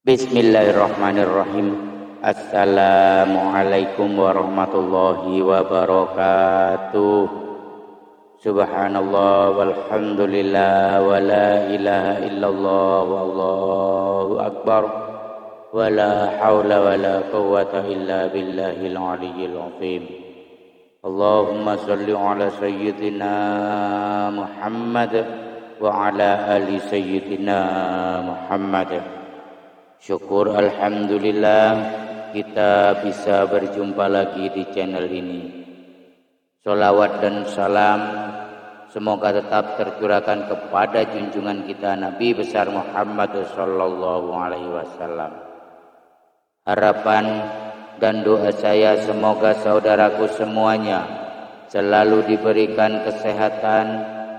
Bismillahirrahmanirrahim. Assalamualaikum warahmatullahi wabarakatuh. Subhanallah walhamdulillah wa la ilaha illallah wallahu akbar wa la hawla wa la quwwata illa billahil aliyyil azim. Allahumma salli ala sayyidina Muhammad wa ala ali sayyidina Muhammad. Syukur alhamdulillah kita bisa berjumpa lagi di channel ini. Sholawat dan salam semoga tetap tercurahkan kepada junjungan kita Nabi besar Muhammad sallallahu alaihi wasallam. Harapan dan doa saya semoga saudaraku semuanya selalu diberikan kesehatan,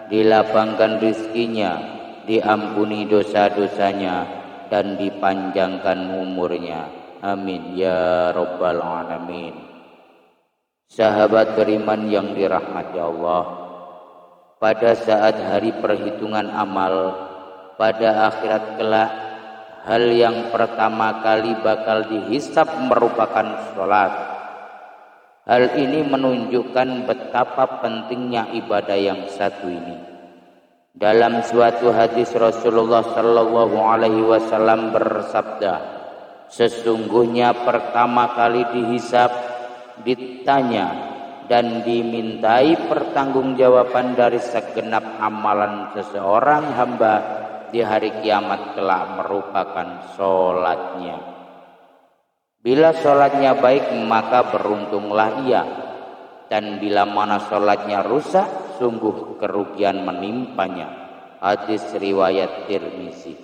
dilapangkan rezekinya, diampuni dosa-dosanya, dan dipanjangkan umurnya. Amin ya rabbal alamin. Sahabat beriman yang dirahmati Allah, pada saat hari perhitungan amal pada akhirat kelak, hal yang pertama kali bakal dihisab merupakan sholat. Hal ini menunjukkan betapa pentingnya ibadah yang satu ini. Dalam suatu hadis Rasulullah sallallahu alaihi wasallam bersabda, sesungguhnya pertama kali dihisab, ditanya dan dimintai pertanggungjawaban dari segenap amalan seseorang hamba di hari kiamat kelak merupakan sholatnya. Bila sholatnya baik maka beruntunglah ia, dan bila mana sholatnya rusak sungguh kerugian menimpanya. Hadis riwayat Tirmizi.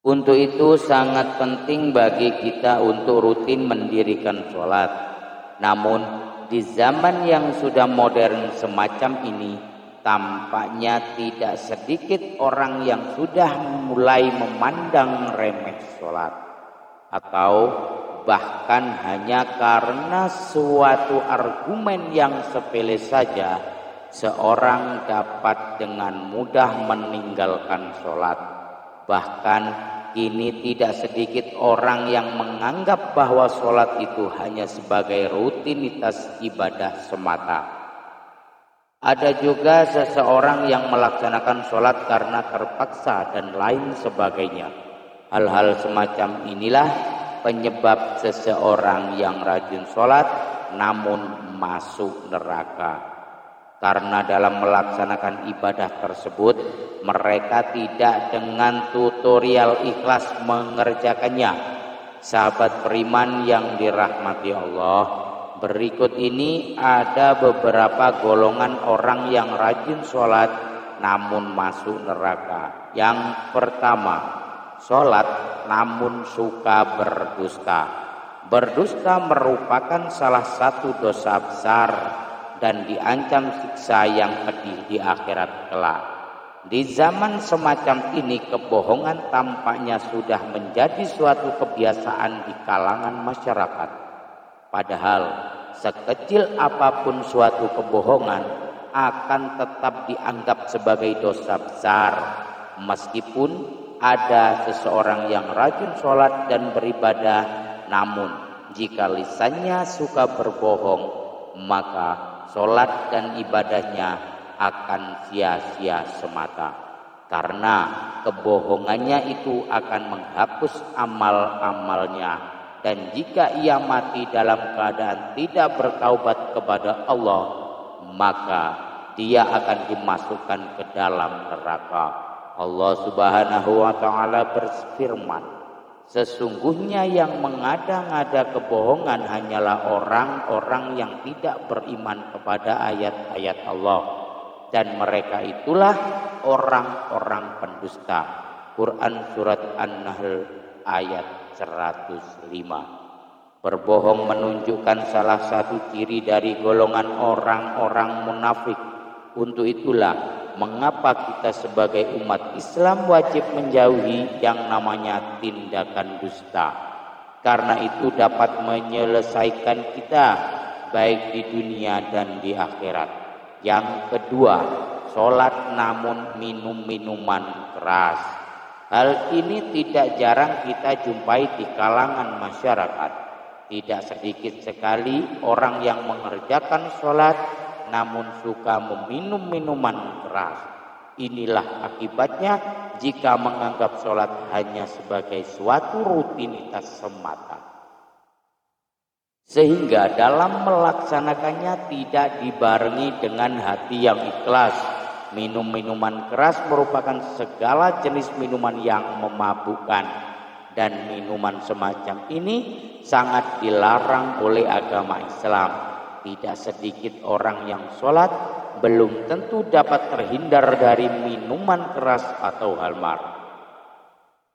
Untuk itu sangat penting bagi kita untuk rutin mendirikan sholat. Namun di zaman yang sudah modern semacam ini, tampaknya tidak sedikit orang yang sudah mulai memandang remeh sholat, atau bahkan hanya karena suatu argumen yang sepele saja seorang dapat dengan mudah meninggalkan sholat. Bahkan kini tidak sedikit orang yang menganggap bahwa sholat itu hanya sebagai rutinitas ibadah semata. Ada juga seseorang yang melaksanakan sholat karena terpaksa dan lain sebagainya. Hal-hal semacam inilah penyebab seseorang yang rajin sholat namun masuk neraka. Karena dalam melaksanakan ibadah tersebut mereka tidak dengan tutorial ikhlas mengerjakannya. Sahabat beriman yang dirahmati Allah, berikut ini ada beberapa golongan orang yang rajin sholat namun masuk neraka. Yang pertama, sholat namun suka berdusta. Berdusta merupakan salah satu dosa besar dan diancam siksa yang pedih di akhirat kelak. Di zaman semacam ini kebohongan tampaknya sudah menjadi suatu kebiasaan di kalangan masyarakat. Padahal sekecil apapun suatu kebohongan akan tetap dianggap sebagai dosa besar, meskipun ada seseorang yang rajin sholat dan beribadah, namun jika lisannya suka berbohong, maka sholat dan ibadahnya akan sia-sia semata. Karena kebohongannya itu akan menghapus amal-amalnya, dan jika ia mati dalam keadaan tidak bertaubat kepada Allah, maka dia akan dimasukkan ke dalam neraka. Allah subhanahu wa ta'ala berfirman, sesungguhnya yang mengada-ngada kebohongan hanyalah orang-orang yang tidak beriman kepada ayat-ayat Allah, dan mereka itulah orang-orang pendusta. Quran surat An-Nahl ayat 105. Berbohong menunjukkan salah satu ciri dari golongan orang-orang munafik. Untuk itulah mengapa kita sebagai umat Islam wajib menjauhi yang namanya tindakan dusta. Karena itu dapat menyelesaikan kita baik di dunia dan di akhirat. Yang kedua, sholat namun minum minuman keras. Hal ini tidak jarang kita jumpai di kalangan masyarakat. Tidak sedikit sekali orang yang mengerjakan sholat namun suka meminum minuman keras. Inilah akibatnya jika menganggap sholat hanya sebagai suatu rutinitas semata. Sehingga dalam melaksanakannya tidak dibarengi dengan hati yang ikhlas. Minum minuman keras merupakan segala jenis minuman yang memabukkan, dan minuman semacam ini sangat dilarang oleh agama Islam. Tidak sedikit orang yang sholat belum tentu dapat terhindar dari minuman keras atau khamar.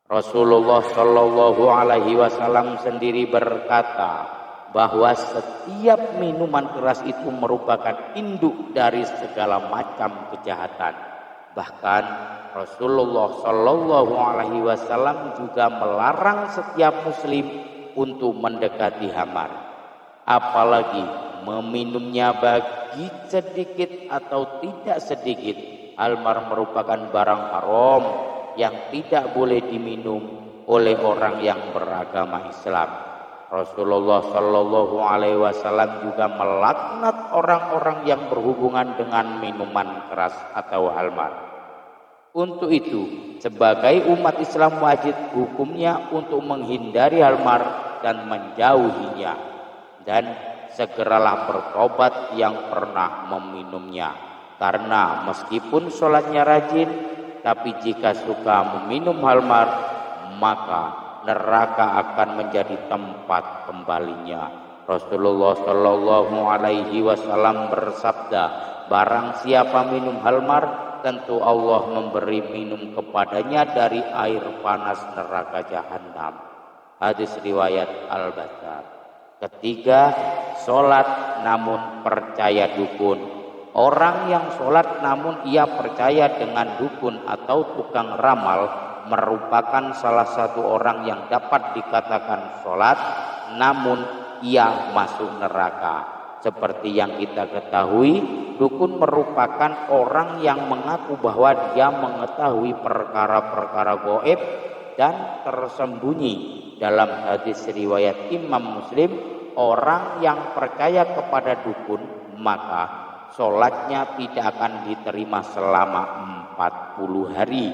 Rasulullah Shallallahu Alaihi Wasallam sendiri berkata bahwa setiap minuman keras itu merupakan induk dari segala macam kejahatan. Bahkan Rasulullah Shallallahu Alaihi Wasallam juga melarang setiap muslim untuk mendekati khamar, apalagi meminumnya bagi sedikit atau tidak sedikit. Khamar merupakan barang haram yang tidak boleh diminum oleh orang yang beragama Islam. Rasulullah Shallallahu Alaihi Wasallam juga melaknat orang-orang yang berhubungan dengan minuman keras atau khamar. Untuk itu, sebagai umat Islam wajib hukumnya untuk menghindari khamar dan menjauhinya, dan segeralah bertobat yang pernah meminumnya. Karena meskipun sholatnya rajin, tapi jika suka meminum khamar, maka neraka akan menjadi tempat kembalinya. Rasulullah Shallallahu Alaihi Wasallam bersabda, barang siapa minum khamar, tentu Allah memberi minum kepadanya dari air panas neraka jahanam. Hadis riwayat Al-Bazzar. Ketiga, sholat namun percaya dukun. Orang yang sholat namun ia percaya dengan dukun atau tukang ramal merupakan salah satu orang yang dapat dikatakan sholat namun ia masuk neraka. Seperti yang kita ketahui, dukun merupakan orang yang mengaku bahwa dia mengetahui perkara-perkara gaib dan tersembunyi. Dalam hadis riwayat Imam Muslim, orang yang percaya kepada dukun maka sholatnya tidak akan diterima selama 40 hari.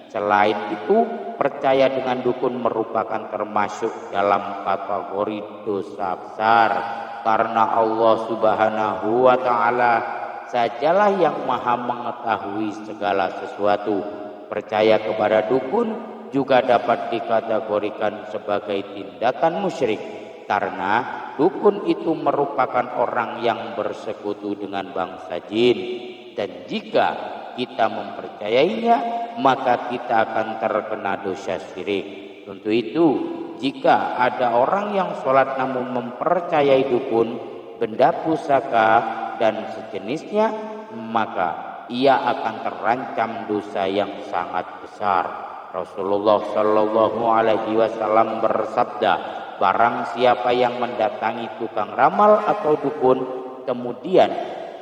Selain itu, percaya dengan dukun merupakan termasuk dalam kategori dosa besar, karena Allah Subhanahu wa Ta'ala sajalah yang maha mengetahui segala sesuatu. Percaya kepada dukun juga dapat dikategorikan sebagai tindakan musyrik, karena dukun itu merupakan orang yang bersekutu dengan bangsa jin, dan jika kita mempercayainya, maka kita akan terkena dosa syirik. Untuk itu, jika ada orang yang sholat namun mempercayai dukun, benda pusaka, dan sejenisnya, maka ia akan terancam dosa yang sangat besar. Rasulullah Shallallahu Alaihi Wasallam bersabda, barang siapa yang mendatangi tukang ramal atau dukun, kemudian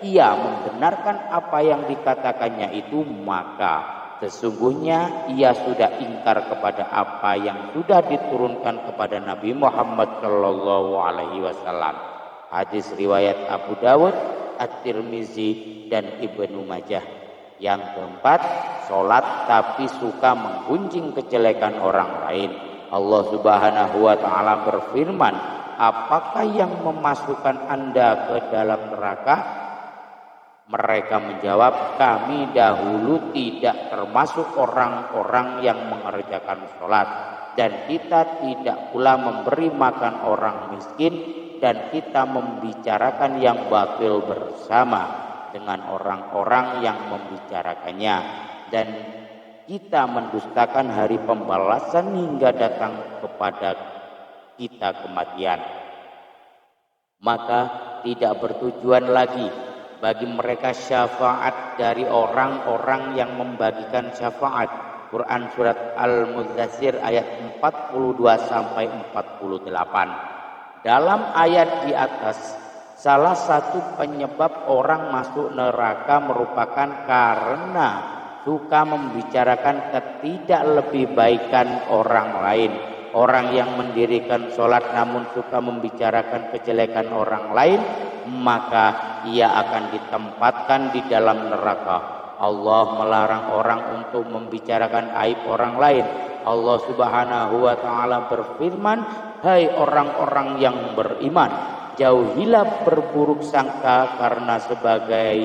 ia membenarkan apa yang dikatakannya itu, maka sesungguhnya ia sudah ingkar kepada apa yang sudah diturunkan kepada Nabi Muhammad Shallallahu Alaihi Wasallam. Hadis riwayat Abu Dawud, At-Tirmizi, dan Ibnu Majah. Yang keempat, sholat tapi suka menggunjing kejelekan orang lain. Allah Subhanahu wa Ta'ala berfirman, apakah yang memasukkan Anda ke dalam neraka? Mereka menjawab, kami dahulu tidak termasuk orang-orang yang mengerjakan sholat, dan kita tidak pula memberi makan orang miskin, dan kita membicarakan yang batil bersama dengan orang-orang yang membicarakannya, dan kita mendustakan hari pembalasan hingga datang kepada kita kematian. Maka tidak bertujuan lagi bagi mereka syafaat dari orang-orang yang membagikan syafaat. Quran surat Al-Mudzatsir ayat 42 sampai 48. Dalam ayat di atas, salah satu penyebab orang masuk neraka merupakan karena suka membicarakan ketidaklebihbaikan orang lain. Orang yang mendirikan sholat namun suka membicarakan kejelekan orang lain, maka ia akan ditempatkan di dalam neraka. Allah melarang orang untuk membicarakan aib orang lain. Allah Subhanahu wa ta'ala berfirman, hai orang-orang yang beriman, jauhilah berburuk sangka, karena sebagai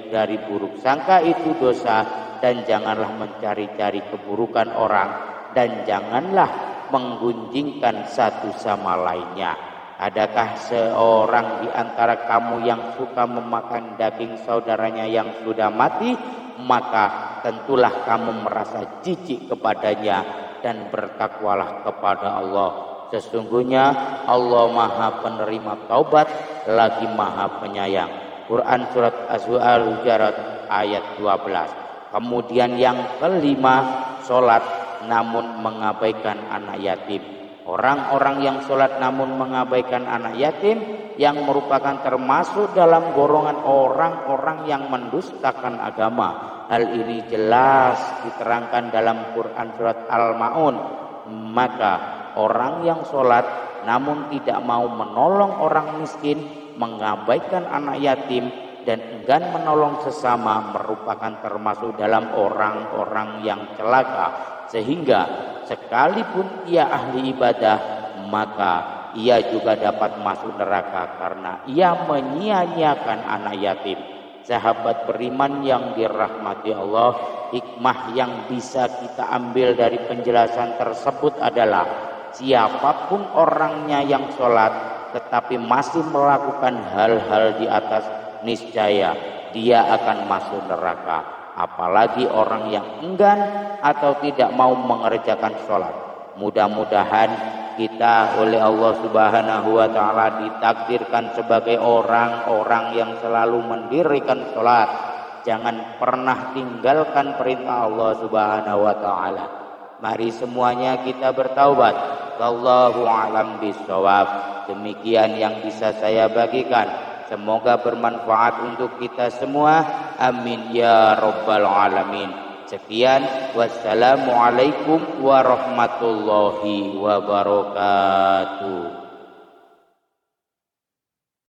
dari buruk sangka itu dosa, dan janganlah mencari-cari keburukan orang, dan janganlah menggunjingkan satu sama lainnya. Adakah seorang di antara kamu yang suka memakan daging saudaranya yang sudah mati? Maka tentulah kamu merasa jijik kepadanya, dan bertakwalah kepada Allah. Sesungguhnya Allah Maha Penerima Taubat lagi Maha Penyayang. Quran surat Al-Hujurat ayat 12. Kemudian yang kelima, sholat namun mengabaikan anak yatim. Orang-orang yang sholat namun mengabaikan anak yatim yang merupakan termasuk dalam golongan orang-orang yang mendustakan agama. Hal ini jelas diterangkan dalam Quran surat Al-Ma'un. Maka orang yang sholat namun tidak mau menolong orang miskin, mengabaikan anak yatim, dan enggan menolong sesama merupakan termasuk dalam orang-orang yang celaka. Sehingga sekalipun ia ahli ibadah, maka ia juga dapat masuk neraka karena ia menyia-nyiakan anak yatim. Sahabat beriman yang dirahmati Allah, hikmah yang bisa kita ambil dari penjelasan tersebut adalah siapapun orangnya yang sholat tetapi masih melakukan hal-hal di atas, niscaya dia akan masuk neraka. Apalagi orang yang enggan atau tidak mau mengerjakan sholat. Mudah-mudahan kita oleh Allah Subhanahu wa ta'ala ditakdirkan sebagai orang-orang yang selalu mendirikan sholat. Jangan pernah tinggalkan perintah Allah Subhanahu wa ta'ala. Mari semuanya kita bertaubat. Wallahu a'lam bishawab. Demikian yang bisa saya bagikan. Semoga bermanfaat untuk kita semua. Amin ya rabbal alamin. Sekian, wassalamualaikum warahmatullahi wabarakatuh.